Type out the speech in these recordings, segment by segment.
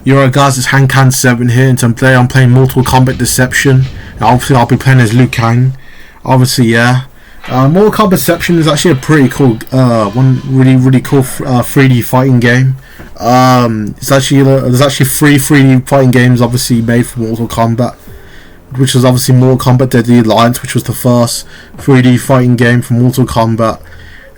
Yo guys, it's Hankan7 here, and today I'm playing Mortal Kombat Deception. And obviously I'll be playing as Liu Kang. Obviously, yeah. Mortal Kombat Deception is actually a pretty cool, really cool 3D fighting game. It's actually there's actually 3D fighting games obviously made for Mortal Kombat, which was obviously Mortal Kombat Deadly Alliance, which was the first 3D fighting game for Mortal Kombat.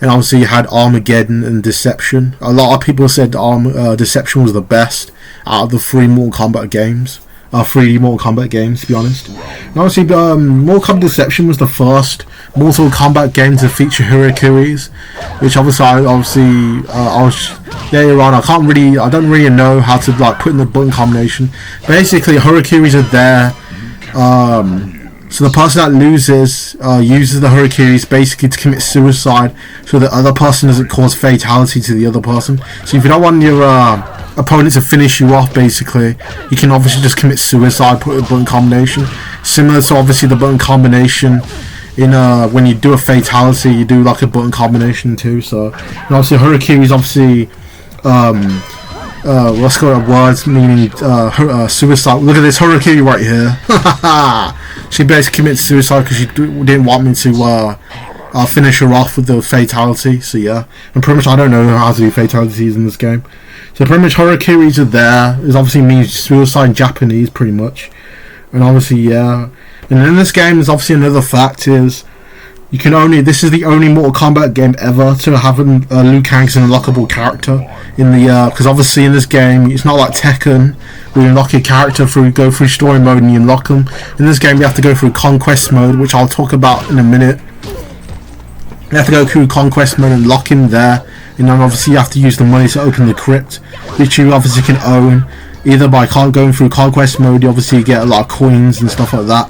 And obviously you had Armageddon and Deception. A lot of people said Deception was the best out of the 3 Mortal Kombat games. 3D Mortal Kombat games, to be honest. And obviously Mortal Kombat Deception was the first Mortal Kombat game to feature hara-kiris, which obviously I don't really know how to like put in the button combination. Basically hara-kiris are there so the person that loses uses the hara-kiris basically to commit suicide, so the other person doesn't cause fatality to the other person. So if you don't want your opponent to finish you off, basically, you can obviously just commit suicide, put a button combination. Similar to obviously the button combination in when you do a fatality, you do like a button combination too. So and obviously hara-kiri is obviously let's go at words meaning suicide. Look at this hara-kiri right here. She basically committed suicide because she didn't want me to finish her off with the fatality. So yeah, and pretty much I don't know how to do fatalities in this game. So pretty much hara-kiris are there. It obviously means suicide in Japanese, pretty much. And obviously yeah. And in this game, there's obviously another fact is this is the only Mortal Kombat game ever to have Liu Kang as an unlockable character in the because obviously in this game it's not like Tekken where you unlock your character go through story mode and you unlock them. In this game you have to go through conquest mode, which I'll talk about in a minute. You have to go through conquest mode and lock him there, and then obviously you have to use the money to open the crypt, which you obviously can own either by going through conquest mode. You obviously get a lot of coins and stuff like that.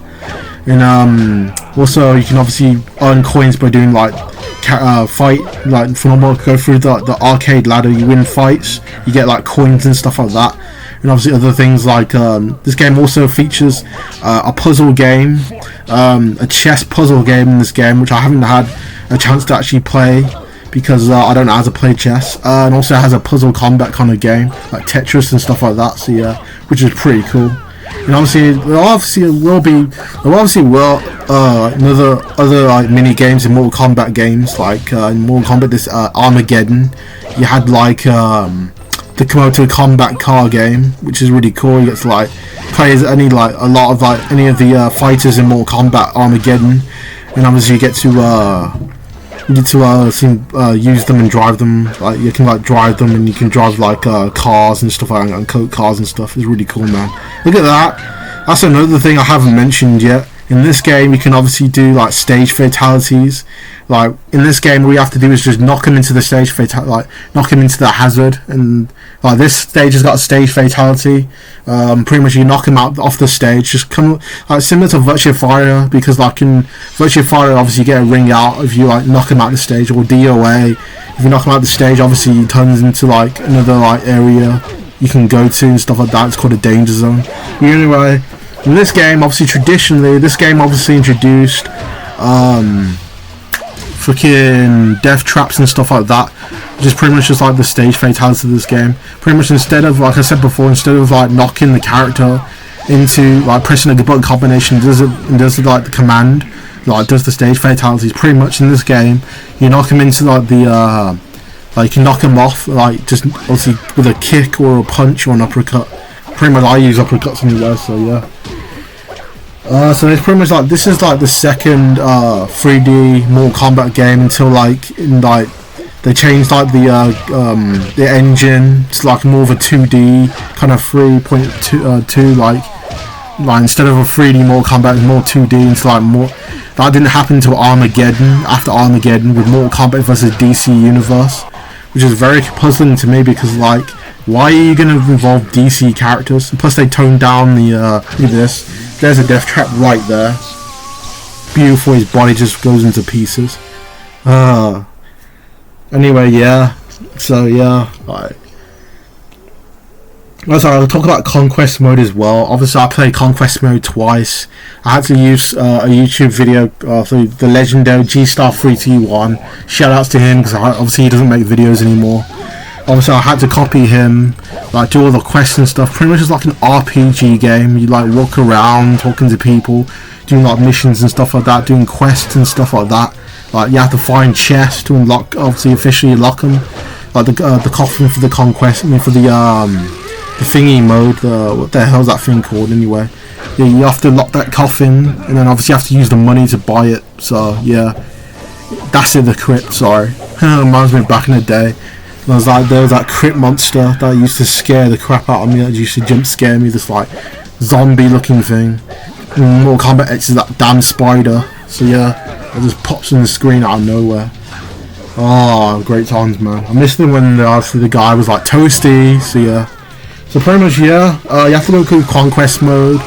And also you can obviously earn coins by doing like fight, like for normal, go through the arcade ladder, you win fights, you get like coins and stuff like that. And obviously other things like this game also features a puzzle game, a chess puzzle game in this game, which I haven't had a chance to actually play because I don't know how to play chess, and also has a puzzle combat kind of game like Tetris and stuff like that. So yeah, which is pretty cool. And obviously there will other like mini games in Mortal Kombat games, like in Mortal Kombat this Armageddon. You had like the Komodo Combat car game, which is really cool. You get to like play as any of the fighters in Mortal Kombat Armageddon, and obviously you get to use them and drive them. Like you can like drive them, and you can drive like cars and stuff like that, and coat cars and stuff. It's really cool, man. Look at that. That's another thing I haven't mentioned yet. In this game, you can obviously do like stage fatalities. Like in this game, all you have to do is just knock him into the stage knock him into the hazard, and like this stage has got a stage fatality. Pretty much you knock him out off the stage, just come like similar to Virtua Fighter, because like in Virtua Fighter, obviously you get a ring out if you like knock him out the stage, or DOA. If you knock him out the stage, obviously he turns into like another like area you can go to and stuff like that. It's called a danger zone. But anyway, in this game, obviously traditionally, this game obviously introduced freaking death traps and stuff like that, which is pretty much just like the stage fatality of this game. Pretty much instead of, like I said before, instead of like knocking the character into like pressing a button combination, does like the command, like does the stage fatalities. Pretty much in this game, you knock him into like the like you can knock him off like just obviously with a kick or a punch or an uppercut. Pretty much I use uppercuts anyway, so yeah. So it's pretty much like this is like the second 3D Mortal Kombat game until like they changed like the engine to like more of a 2D kind of 3.2 like instead of a 3D Mortal Kombat, it's more 2D. It's like more that didn't happen until Armageddon. After Armageddon with Mortal Kombat vs DC Universe, which is very puzzling to me because like, why are you going to involve DC characters? And plus they toned down the look at this. There's a death trap right there. Beautiful, his body just goes into pieces. Anyway, yeah. So yeah, like. Also, I'll talk about Conquest Mode as well. Obviously, I played Conquest Mode twice. I had to use a YouTube video through the legendary G-Star 3T1. Shoutouts to him because obviously he doesn't make videos anymore. obviously I had to copy him, like do all the quests and stuff. Pretty much it's like an RPG game. You like walk around talking to people, doing like missions and stuff like that, doing quests and stuff like that. Like you have to find chests to unlock, obviously officially lock them. Like the coffin for the conquest, I mean for the thingy mode. What the hell's that thing called anyway? Yeah, you have to lock that coffin, and then obviously you have to use the money to buy it. So yeah, that's it. The crypt. Sorry, reminds me of back in the day. There was that crypt monster that used to scare the crap out of me. That used to jump scare me. This like zombie looking thing. And Mortal Kombat X is that damn spider. So yeah, it just pops on the screen out of nowhere. Oh, great times, man. I missed them when obviously the guy was like toasty. So yeah. So pretty much yeah. You have to go through conquest mode.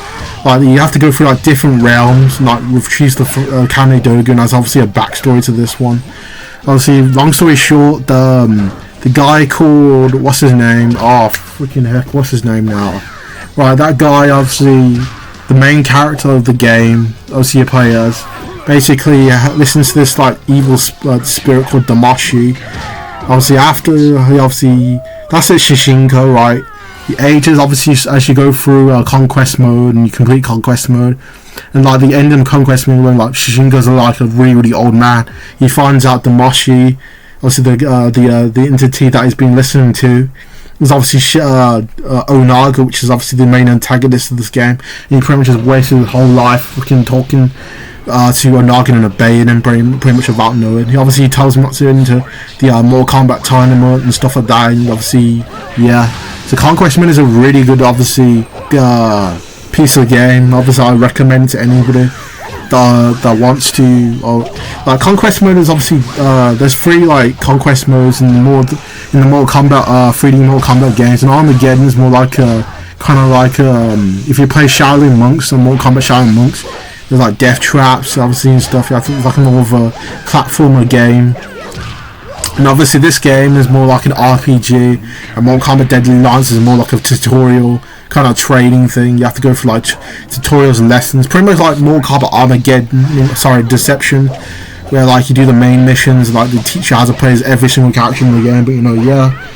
Like you have to go through like different realms. And, like retrieve the Kane Dogu, and there's obviously a backstory to this one. Obviously, long story short, the guy called, what's his name? Oh, freaking heck, what's his name now? Right, that guy, obviously, the main character of the game, obviously you play as, basically listens to this, like, evil spirit called Damashi. Obviously, that's it, Shishinko, right? The ages, obviously, as you go through conquest mode, and you complete conquest mode, and like the end of conquest mode, when like Shishinko's like a really, really old man, he finds out Damashi, obviously the entity that he's been listening to is obviously Onaga, which is obviously the main antagonist of this game. And he pretty much just wasted his whole life fucking talking to Onaga and obeying him pretty much without knowing. He obviously tells him not to into the Mortal Kombat tournament and stuff like that, and obviously yeah. So Conquest Mode is a really good obviously piece of game. Obviously I recommend it to anybody that wants to. Like Conquest Mode is obviously there's 3 like conquest modes in the Mortal Kombat 3D Mortal Kombat games, and Armageddon is more like kind of like if you play Shaolin Monks or Mortal Kombat Shaolin Monks, there's like death traps obviously and stuff. I think it's like more of a platformer game. And obviously this game is more like an RPG, and Mortal Kombat Deadly Alliance is more like a tutorial kind of training thing. You have to go through like tutorials and lessons, pretty much like Mortal Kombat Armageddon, Deception, where like you do the main missions, like they teach you how to play as every single character in the game. But you know, yeah.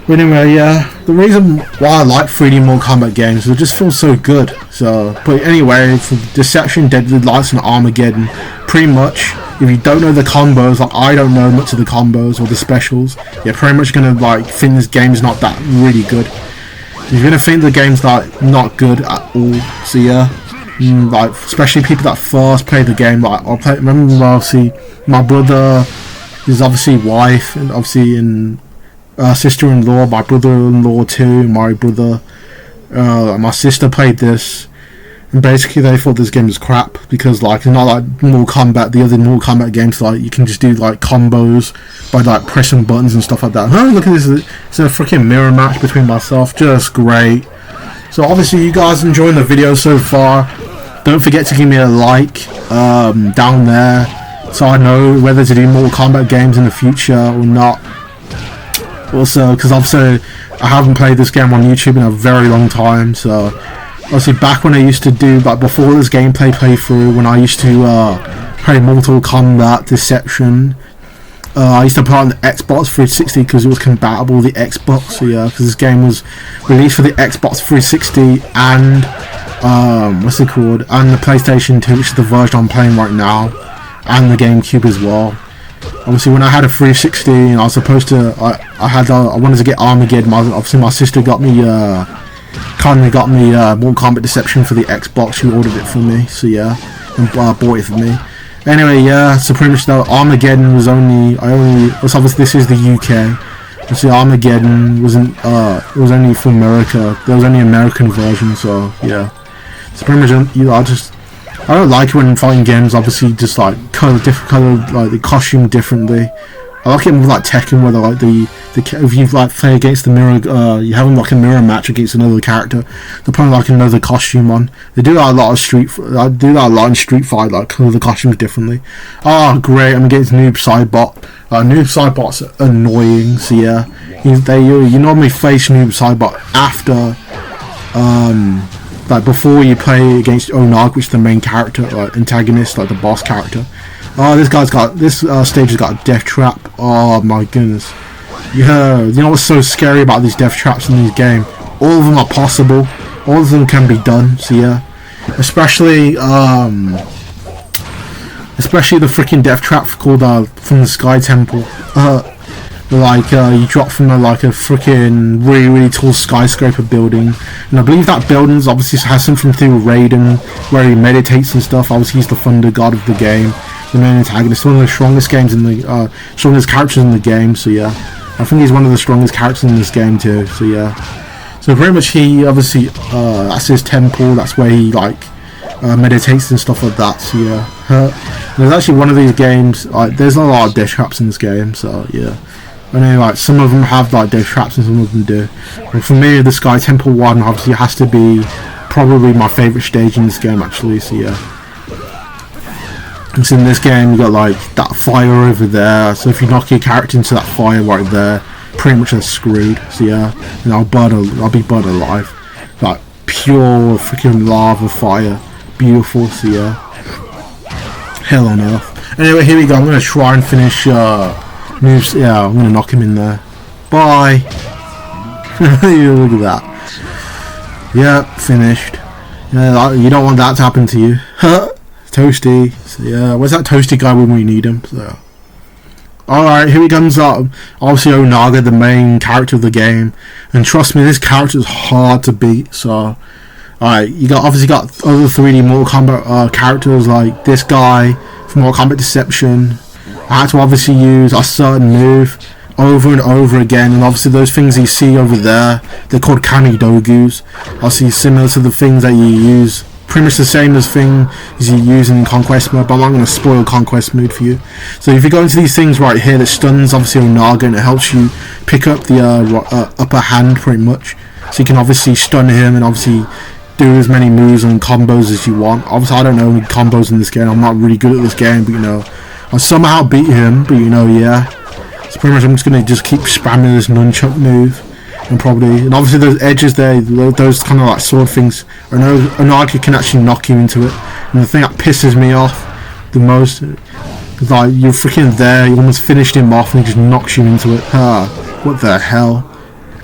But anyway, yeah, the reason why I like 3D Mortal Kombat games is it just feels so good. So, but anyway, for Deception, Deadly Alliance, and Armageddon, pretty much, if you don't know the combos, like I don't know much of the combos or the specials, you're pretty much gonna like think this game's not that really good. You're gonna think the game's like not good at all. So yeah, like especially people that first play the game. Like remember obviously my brother, his obviously wife, and obviously in sister-in-law, my brother-in-law too, my brother, my sister played this, and basically they thought this game was crap because like it's not like Mortal Kombat, the other Mortal Kombat games, like you can just do like combos by like pressing buttons and stuff like that. Oh, look at this, it's a freaking mirror match between myself, just great. So obviously you guys enjoying the video so far, don't forget to give me a like down there so I know whether to do Mortal Kombat games in the future or not. Also, because obviously I haven't played this game on YouTube in a very long time, so obviously back when I used to do, like before this gameplay playthrough, when I used to play Mortal Kombat Deception, I used to play on the Xbox 360 because it was compatible with the Xbox. So yeah, because this game was released for the Xbox 360 and what's it called, and the PlayStation 2, which is the version I'm playing right now, and the GameCube as well. Obviously when I had a 360 and I was supposed to, I wanted to get Armageddon. Obviously my sister got me kindly got me Mortal Kombat Deception for the Xbox. She ordered it for me, so yeah, and bought it for me. Anyway, yeah, so pretty much though, Armageddon was obviously this is the UK. Obviously Armageddon wasn't it was only for America. There was only an American version, so yeah. So pretty much I don't like it when fighting games obviously just like different color, like the costume differently. I like it with like Tekken, where like if you like play against the mirror, you have like a mirror match against another character, they put like another costume on. They do that a lot of Street Fight, like color the costumes differently. Oh great, I'm against Noob-Smoke. Noob-Smoke's annoying. So yeah, you normally face Noob-Smoke after like before you play against Onaga, which is the main character, antagonist, like the boss character. Oh, this stage has got a death trap. Oh my goodness. Yeah, you know what's so scary about these death traps in this game? All of them are possible. All of them can be done. So yeah, especially the freaking death trap called from the Sky Temple. You drop from like a freaking really tall skyscraper building, and I believe that building obviously has something to do with Raiden, where he meditates and stuff. Obviously he's the thunder god of the game, the main antagonist, one of the strongest games in the strongest characters in the game. So yeah, I think he's one of the strongest characters in this game too. So yeah, so pretty much he obviously that's his temple, that's where he like meditates and stuff like that. So yeah, there's actually one of these games, there's a lot of death traps in this game. So yeah, I know like some of them have like death traps and some of them do. But for me, the Sky Temple one obviously has to be probably my favourite stage in this game actually. So yeah, because in this game you got like that fire over there, so if you knock your character into that fire right there, pretty much they're screwed. So yeah, and I'll be burned alive, like pure freaking lava fire, beautiful. So yeah, hell on earth. Anyway, here we go. I'm gonna try and finish moves. Yeah, I'm gonna knock him in there. Bye. Look at that. Yeah, finished. Yeah, you don't want that to happen to you. Toasty. So yeah, where's that Toasty guy when we need him? So alright, here he comes up. Obviously Onaga, the main character of the game, and trust me, this character is hard to beat. So alright, you obviously got other 3D Mortal Kombat characters like this guy from Mortal Kombat Deception. I had to obviously use a certain move over and over again, and obviously those things you see over there, they're called Kami-Dogus. Obviously similar to the things that you use, pretty much the same as thing as you use in Conquest mode, but I'm not going to spoil Conquest mode for you. So if you go into these things right here, that stuns obviously Onaga, and it helps you pick up the upper hand pretty much, so you can obviously stun him and obviously do as many moves and combos as you want. Obviously I don't know any combos in this game, I'm not really good at this game, but you know, I'll somehow beat him, but you know, yeah. So pretty much I'm just going to keep spamming this nunchuck move, and obviously those edges there, those kind of like sword things, Onaga can actually knock you into it. And the thing that pisses me off the most is like, you're freaking there, you almost finished him off and he just knocks you into it. What the hell?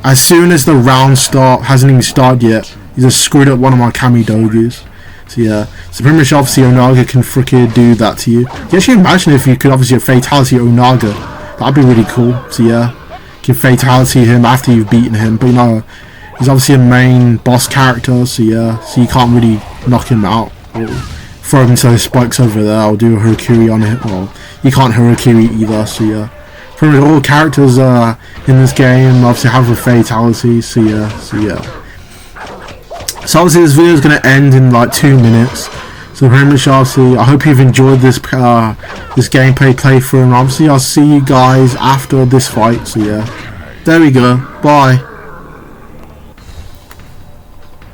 As soon as the round hasn't even started yet, he just screwed up one of my Kami-Dogus. So yeah, so pretty much obviously Onaga can freaking do that to you. You can actually imagine if you could obviously fatality Onaga, that'd be really cool. So yeah, you can fatality him after you've beaten him, but you know, he's obviously a main boss character, so yeah, so you can't really knock him out or throw him into those spikes over there or do a hara-kiri on him. Well, you can't hara-kiri either, so yeah. Pretty much all characters in this game obviously have a fatality, so yeah. So obviously this video is going to end in like 2 minutes. So pretty much obviously I hope you've enjoyed this this gameplay playthrough, and obviously I'll see you guys after this fight. So yeah, there we go. Bye.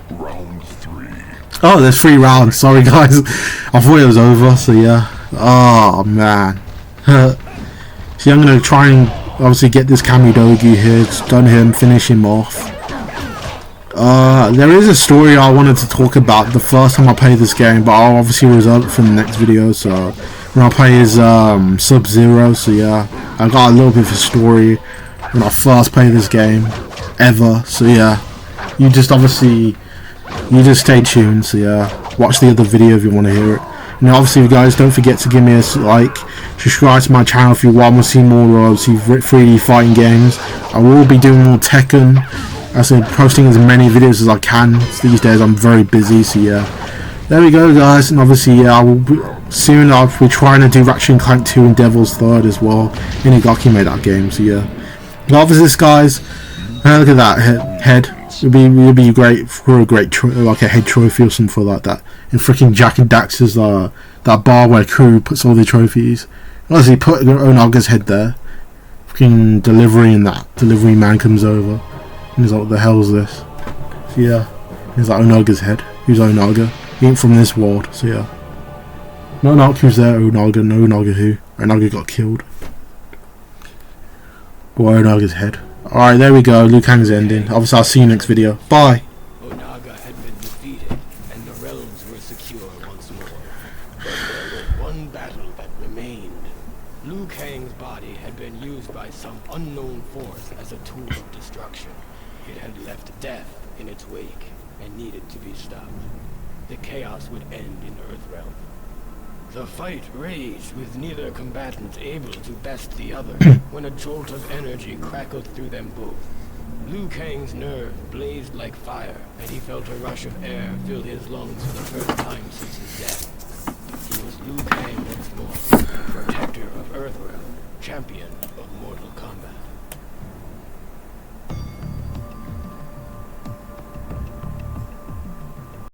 Round 3. Oh, there's 3 rounds. Sorry guys, I thought it was over. So yeah. Oh man. See, I'm gonna try and obviously get this Kami-Dogu here, stun him, finish him off. There is a story I wanted to talk about the first time I played this game, but I'll obviously reserve it for the next video. So when I play as Sub-Zero, so yeah, I got a little bit of a story when I first played this game ever. So yeah, you just stay tuned. So yeah, watch the other video if you want to hear it. And obviously, you guys don't forget to give me a like, subscribe to my channel if you want to see more obviously 3D fighting games. I will be doing more Tekken. I said posting as many videos as I can. These days I'm very busy, so yeah. There we go guys, and obviously yeah, soon I'll be trying to do Ratchet & Clank 2 and Devil's Third as well. Inagaki made that game, so yeah. And obviously this guys, look at that head. It'd be great for like a head trophy or something like that. In freaking Jack and Daxter's that bar where crew puts all the trophies. Obviously put Onaga's head there. Freaking delivery man comes over. And he's like, what the hell is this? So yeah, he's like, Onaga's head. Who's Onaga? He ain't from this world, so yeah. No Onaga was there, Onaga, no Onaga who? Onaga got killed. Boy, Onaga's head. Alright, there we go, Liu Kang's ending. Obviously I'll see you next video. Bye! Onaga had been defeated, and the realms were secure once more. But there was one battle that remained. Liu Kang's body had been used by some unknown force as a tool of destruction. It had left death in its wake and needed to be stopped. The chaos would end in Earthrealm. The fight raged with neither combatant able to best the other when a jolt of energy crackled through them both. Liu Kang's nerve blazed like fire, and he felt a rush of air fill his lungs for the first time since his death. He was Liu Kang once more, protector of Earthrealm, champion of Mortal Kombat.